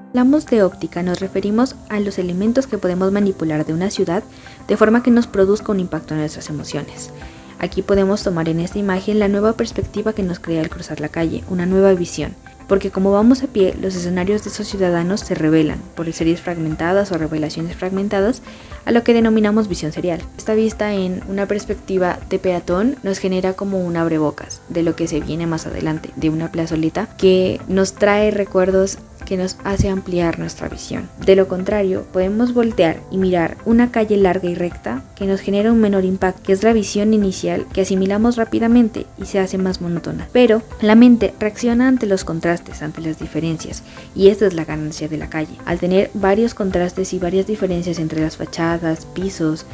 Hablamos de óptica, nos referimos a los elementos que podemos manipular de una ciudad de forma que nos produzca un impacto en nuestras emociones. Aquí podemos tomar en esta imagen la nueva perspectiva que nos crea al cruzar la calle, una nueva visión, porque como vamos a pie, los escenarios de esos ciudadanos se revelan por series fragmentadas o revelaciones fragmentadas a lo que denominamos visión serial. Esta vista en una perspectiva de peatón nos genera como un abrebocas de lo que se viene más adelante, de una plazoleta que nos trae recuerdos que nos hace ampliar nuestra visión. De lo contrario, podemos voltear y mirar una calle larga y recta que nos genera un menor impacto, que es la visión inicial que asimilamos rápidamente y se hace más monótona. Pero la mente reacciona ante los contrastes, ante las diferencias, y esta es la ganancia de la calle. Al tener varios contrastes y varias diferencias entre las fachadas, pisos,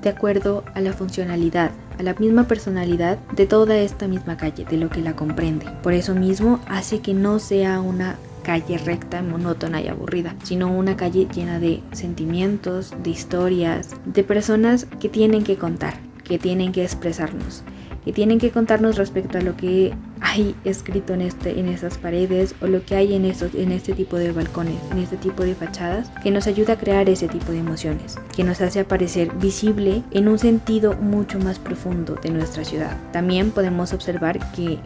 de acuerdo a la funcionalidad, a la misma personalidad de toda esta misma calle, de lo que la comprende. Por eso mismo hace que no sea una calle recta, monótona y aburrida, sino una calle llena de sentimientos, de historias, de personas que tienen que contar, que tienen que expresarnos, que tienen que contarnos respecto a lo que hay escrito en estas paredes o lo que hay en este tipo de balcones, en este tipo de fachadas, que nos ayuda a crear ese tipo de emociones, que nos hace aparecer visible en un sentido mucho más profundo de nuestra ciudad. También podemos observar que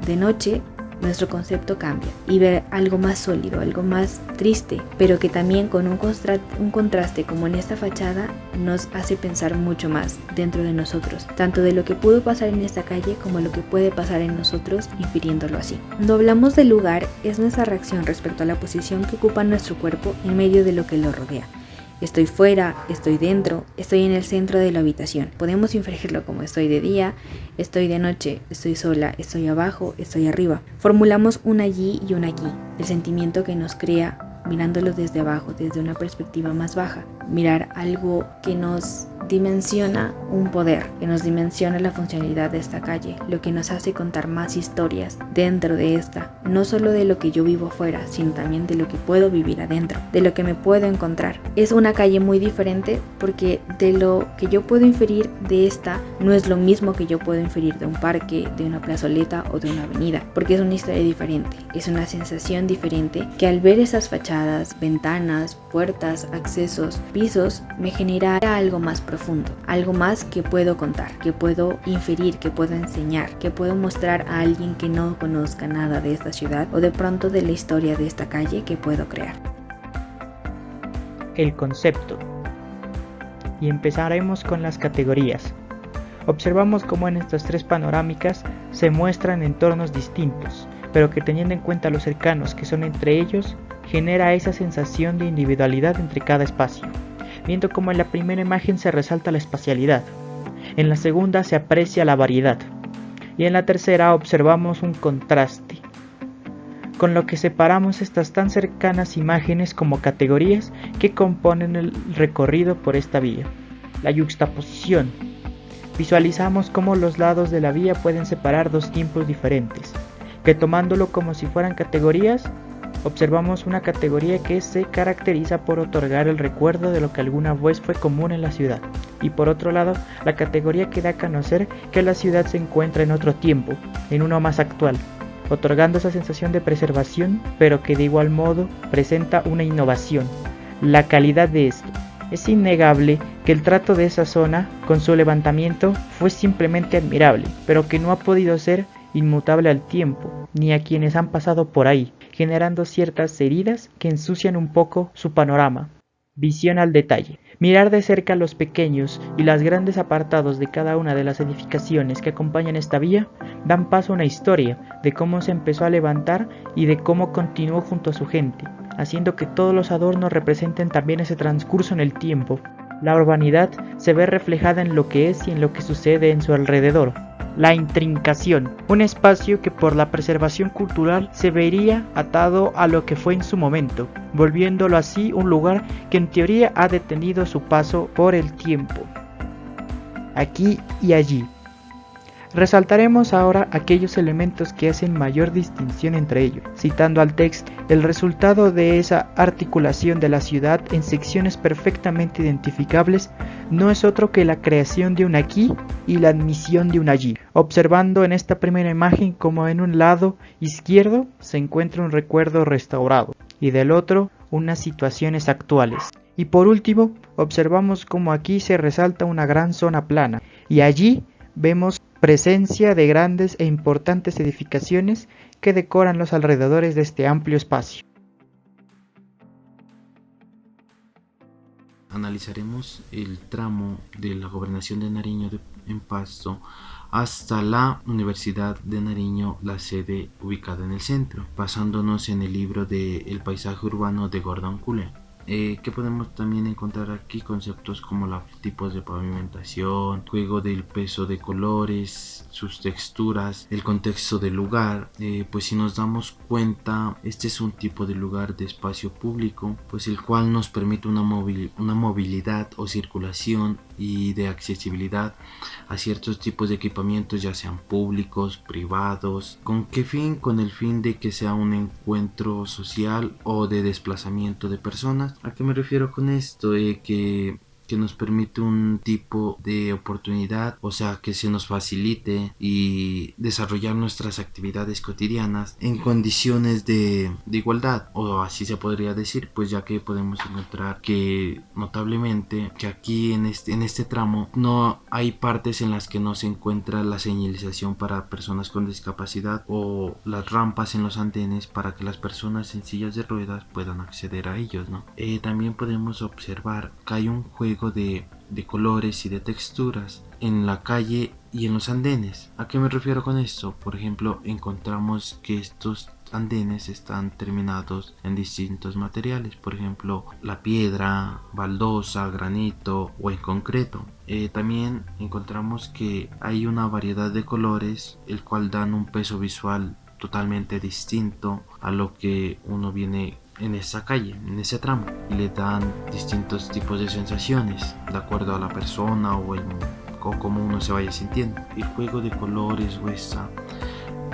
de noche nuestro concepto cambia y ver algo más sólido, algo más triste, pero que también con un contraste como en esta fachada nos hace pensar mucho más dentro de nosotros, tanto de lo que pudo pasar en esta calle como lo que puede pasar en nosotros, infiriéndolo así. Cuando hablamos del lugar, es nuestra reacción respecto a la posición que ocupa nuestro cuerpo en medio de lo que lo rodea. Estoy fuera, estoy dentro, estoy en el centro de la habitación. Podemos inferirlo como estoy de día, estoy de noche, estoy sola, estoy abajo, estoy arriba. Formulamos un allí y un aquí, el sentimiento que nos crea mirándolo desde abajo, desde una perspectiva más baja. Mirar algo que nos dimensiona un poder, que nos dimensiona la funcionalidad de esta calle, lo que nos hace contar más historias dentro de esta, no solo de lo que yo vivo afuera, sino también de lo que puedo vivir adentro, de lo que me puedo encontrar. Es una calle muy diferente porque de lo que yo puedo inferir de esta no es lo mismo que yo puedo inferir de un parque, de una plazoleta o de una avenida, porque es una historia diferente, es una sensación diferente que al ver esas fachadas, ventanas, puertas, accesos, pisos, me genera algo más profundo, algo más que puedo contar, que puedo inferir, que puedo enseñar, que puedo mostrar a alguien que no conozca nada de esta ciudad o de pronto de la historia de esta calle que puedo crear. El concepto. Y empezaremos con las categorías. Observamos cómo en estas tres panorámicas se muestran entornos distintos, pero que teniendo en cuenta los cercanos que son entre ellos, genera esa sensación de individualidad entre cada espacio, viendo cómo en la primera imagen se resalta la espacialidad, en la segunda se aprecia la variedad, y en la tercera observamos un contraste, con lo que separamos estas tan cercanas imágenes como categorías que componen el recorrido por esta vía. La yuxtaposición. Visualizamos cómo los lados de la vía pueden separar dos tiempos diferentes, que tomándolo como si fueran categorías, observamos una categoría que se caracteriza por otorgar el recuerdo de lo que alguna vez fue común en la ciudad, y por otro lado, la categoría que da a conocer que la ciudad se encuentra en otro tiempo, en uno más actual, otorgando esa sensación de preservación, pero que de igual modo presenta una innovación, la calidad de esto. Es innegable que el trato de esa zona, con su levantamiento, fue simplemente admirable, pero que no ha podido ser inmutable al tiempo, ni a quienes han pasado por ahí, generando ciertas heridas que ensucian un poco su panorama. Visión al detalle. Mirar de cerca los pequeños y los grandes apartados de cada una de las edificaciones que acompañan esta vía dan paso a una historia de cómo se empezó a levantar y de cómo continuó junto a su gente, haciendo que todos los adornos representen también ese transcurso en el tiempo. La urbanidad se ve reflejada en lo que es y en lo que sucede en su alrededor. La intrincación, un espacio que por la preservación cultural se vería atado a lo que fue en su momento, volviéndolo así un lugar que en teoría ha detenido su paso por el tiempo, aquí y allí. Resaltaremos ahora aquellos elementos que hacen mayor distinción entre ellos, citando al texto: el resultado de esa articulación de la ciudad en secciones perfectamente identificables no es otro que la creación de un aquí y la admisión de un allí, observando en esta primera imagen como en un lado izquierdo se encuentra un recuerdo restaurado y del otro unas situaciones actuales. Y por último, observamos como aquí se resalta una gran zona plana y allí vemos presencia de grandes e importantes edificaciones que decoran los alrededores de este amplio espacio. Analizaremos el tramo de la Gobernación de Nariño en Pasto hasta la Universidad de Nariño, la sede ubicada en el centro, basándonos en el libro de El paisaje urbano de Gordon Cullen. Que podemos también encontrar aquí conceptos como los tipos de pavimentación, juego del peso de colores, sus texturas, el contexto del lugar. Pues si nos damos cuenta, este es un tipo de lugar de espacio público, pues el cual nos permite una movilidad o circulación y de accesibilidad a ciertos tipos de equipamientos, ya sean públicos, privados. ¿Con qué fin? Con el fin de que sea un encuentro social o de desplazamiento de personas. ¿A qué me refiero con esto? Que nos permite un tipo de oportunidad, o sea, que se nos facilite y desarrollar nuestras actividades cotidianas en condiciones de igualdad, o así se podría decir, pues ya que podemos encontrar que notablemente que aquí en este tramo no hay partes en las que no se encuentra la señalización para personas con discapacidad o las rampas en los andenes para que las personas en sillas de ruedas puedan acceder a ellos, ¿no? También podemos observar que hay un juego de colores y de texturas en la calle y en los andenes. ¿A qué me refiero con esto? Por ejemplo, encontramos que estos andenes están terminados en distintos materiales, por ejemplo la piedra, baldosa, granito o en concreto. También encontramos que hay una variedad de colores, el cual dan un peso visual totalmente distinto a lo que uno viene en esa calle, en ese tramo, y le dan distintos tipos de sensaciones de acuerdo a la persona o cómo uno se vaya sintiendo. El juego de colores o esta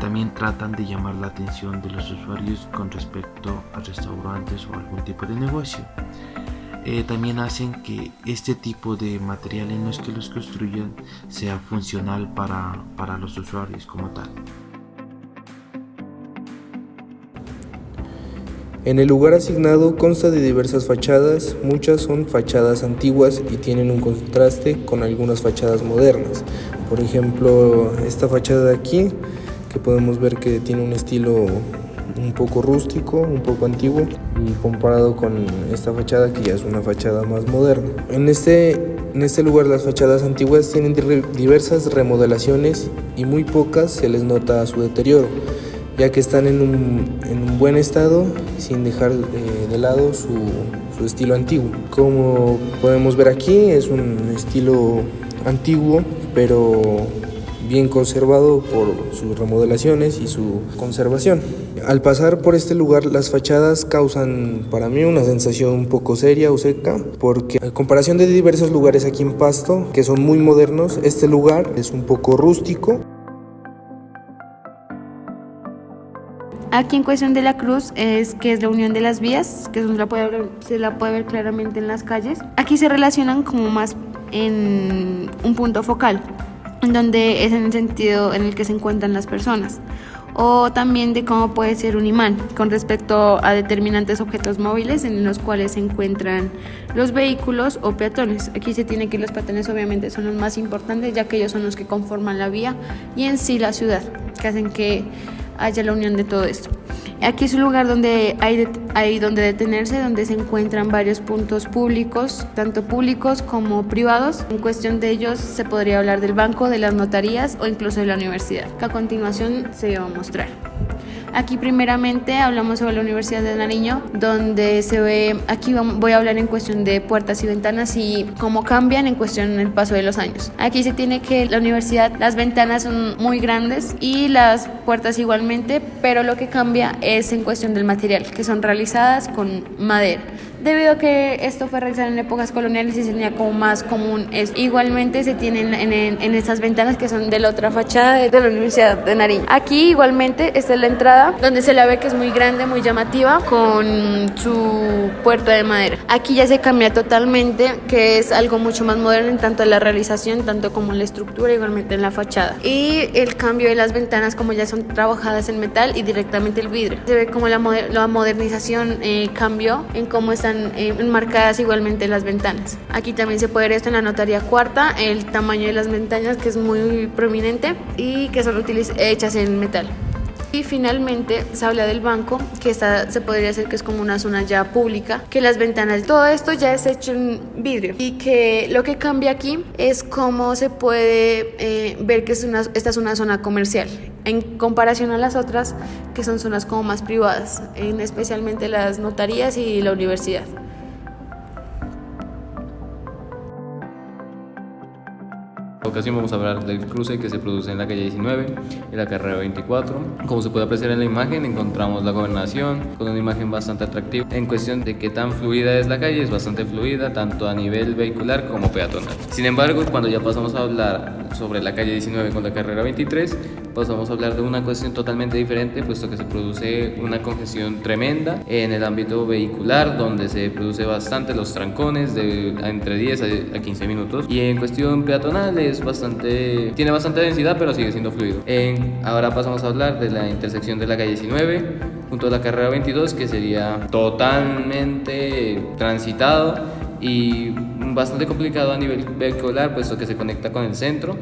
también tratan de llamar la atención de los usuarios con respecto a restaurantes o algún tipo de negocio. También hacen que este tipo de material en los que los construyan sea funcional para los usuarios como tal. En el lugar asignado consta de diversas fachadas, muchas son fachadas antiguas y tienen un contraste con algunas fachadas modernas. Por ejemplo, esta fachada de aquí, que podemos ver que tiene un estilo un poco rústico, un poco antiguo, y comparado con esta fachada que ya es una fachada más moderna. En este lugar las fachadas antiguas tienen diversas remodelaciones y muy pocas se les nota su deterioro, ya que están en un buen estado sin dejar de lado su estilo antiguo. Como podemos ver aquí, es un estilo antiguo, pero bien conservado por sus remodelaciones y su conservación. Al pasar por este lugar, las fachadas causan para mí una sensación un poco seria o seca, porque a comparación de diversos lugares aquí en Pasto, que son muy modernos, este lugar es un poco rústico. Aquí en cuestión de la cruz es la unión de las vías, que se la puede ver claramente en las calles. Aquí se relacionan como más en un punto focal, en donde es en el sentido en el que se encuentran las personas, o también de cómo puede ser un imán con respecto a determinantes objetos móviles en los cuales se encuentran los vehículos o peatones. Aquí se tiene que los peatones obviamente son los más importantes, ya que ellos son los que conforman la vía y en sí la ciudad, que hacen que haya la unión de todo esto. Aquí es un lugar donde hay donde detenerse, donde se encuentran varios puntos públicos, tanto públicos como privados. En cuestión de ellos se podría hablar del banco, de las notarías o incluso de la universidad, que a continuación se va a mostrar. Aquí primeramente hablamos sobre la Universidad de Nariño, donde se ve, aquí voy a hablar en cuestión de puertas y ventanas y cómo cambian en cuestión del paso de los años. Aquí se tiene que la universidad, las ventanas son muy grandes y las puertas igualmente, pero lo que cambia es en cuestión del material, que son realizadas con madera. debido a que esto fue realizado en épocas coloniales y se tenía como más común esto. Igualmente se tienen en estas ventanas que son de la otra fachada de la Universidad de Nariño. Aquí igualmente esta es la entrada, donde se la ve que es muy grande, muy llamativa, con su puerta de madera. Aquí ya se cambia totalmente, que es algo mucho más moderno en tanto en la realización, tanto como en la estructura, igualmente en la fachada. Y el cambio de las ventanas, como ya son trabajadas en metal y directamente el vidrio. Se ve como la modernización cambió en cómo están enmarcadas igualmente las ventanas. Aquí también se puede ver esto en la notaría cuarta, el tamaño de las ventanas, que es muy prominente y que son hechas en metal. Y finalmente se habla del banco, que se podría decir que es como una zona ya pública, que las ventanas, todo esto ya es hecho en vidrio, y que lo que cambia aquí es cómo se puede ver que esta es una zona comercial en comparación a las otras, que son zonas como más privadas, especialmente las notarías y la universidad. En esta ocasión vamos a hablar del cruce que se produce en la calle 19 y la carrera 24. Como se puede apreciar en la imagen, encontramos la gobernación con una imagen bastante atractiva. En cuestión de qué tan fluida es la calle, es bastante fluida tanto a nivel vehicular como peatonal. Sin embargo, cuando ya pasamos a hablar sobre la calle 19 con la carrera 23, pasamos a hablar de una cuestión totalmente diferente, puesto que se produce una congestión tremenda en el ámbito vehicular, donde se produce bastante los trancones de entre 10 a 15 minutos, y en cuestión peatonal tiene bastante densidad, pero sigue siendo fluido. Ahora pasamos a hablar de la intersección de la calle 19 junto a la carrera 22, que sería totalmente transitado y bastante complicado a nivel vehicular, puesto que se conecta con el centro